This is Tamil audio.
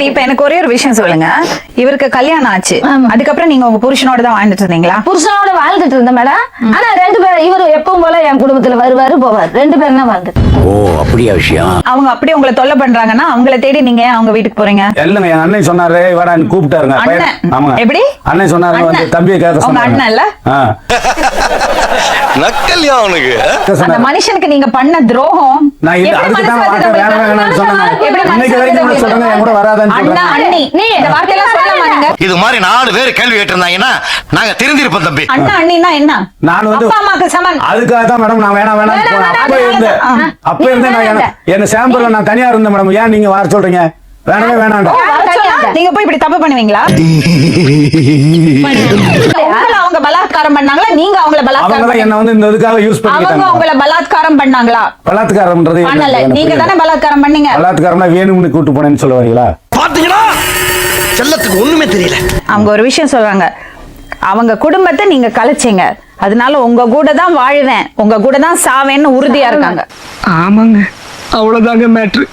இப்ப எனக்கு ஒரே ஒரு விஷயம் சொல்லுங்க, இவருக்கு கல்யாணம் ஆச்சு, அதுக்கப்புறம் நீங்க உங்க புருஷனோட தான் வாழ்ந்துட்டு இருந்தீங்களா? புருஷனோட வாழ்ந்துட்டு இருந்தேன் மேடம். ஆனா 2 பேரும் இவரு எப்பவும் போல என் குடும்பத்துல வருவாரு போவாரு, 2 பேரும் தான் வாழ்ந்துட்டு. ஓ அப்படியா விஷயம். அவங்க அப்படியே உங்களை தொல்லை பண்றாங்கன்னா அவங்கள தேடி நீங்க ஏன் அவங்க வீட்டுக்கு போறீங்க? இல்லங்க, என் அண்ணன் சொன்னாரு வாடா கூப்பிட்டாருங்க. அண்ணன்? ஆமா. எப்படி? அண்ணன் சொன்னாரு வந்து அண்ணன். தம்பியை கேட்க உங்க சொன்னாங்க. அண்ணன் இல்ல? நக்கல்யா அவனுக்கு. அந்த மனுஷனுக்கு நீங்க பண்ண துரோகம் நான் இல்ல, எப்படி அதுக்கு தான் மனசு வார்த்தை வருது வேற உங்களுக்கு? வேணாம்னு சொன்னாங்க. எப்படி மனசு இன்னைக்கு வரைக்கும் வருது கூட சொல்றேன், என் கூட உங்களுக்கு? வராதன்னு அண்ணா, சொல்றேன். அண்ணி, நீ இந்த வார்த்தையெல்லாம் சொல்லலாமா நீங்க? இது மாதிரி 4 பேர் கேள்வி கேட்டிருந்தாங்கன்னா நாங்க தெரிஞ்சிருப்போம் தம்பி. அண்ணா அண்ணின்னா என்ன? நான் வந்து அப்பா அம்மாக்கு சமன். அதுக்காக தான் மேடம் நான் வேணாம் வேணாம், அப்ப இருந்தேன் நான் என்ன சாம்பிள் நான் தனியா இருந்தேன் மேடம். ஏன் நீங்க வர சொல்றீங்க? வேணவே வேணாம். நீங்க போய் இப்படி தப்பு பண்ணுவீங்களா? உங்களை அவங்க பலாத்காரம் பண்ணாங்களா, நீங்க அவங்கள அவங்க பலாத்காரம் தான் என்ன வந்து இந்த இதுக்காக யூஸ் அவங்க பண்ணிக்கிட்டாங்க. உங்களை பலாத்காரம் பண்ணாங்களா? பலாத்காரம்ன்றது பண்ணல, நீங்க தானே பலாத்காரம் பண்ணீங்க. பலாத்காரம்னா வேணும்னு கூட்டு போனேன்னு சொல்ல வரீங்களா? பாத்தீங்களா, செல்லத்துக்கு ஒண்ணுமே தெரியல. அவங்க ஒரு விஷயம் சொல்றாங்க, அவங்க குடும்பத்தை நீங்க கலைச்சீங்க, அதனால உங்க கூட தான் வாழுவேன், உங்க கூட தான் சாவேன்னு உறுதியா இருக்காங்க. ஆமாங்க, அவ்வளவுதாங்க மேட்ரு.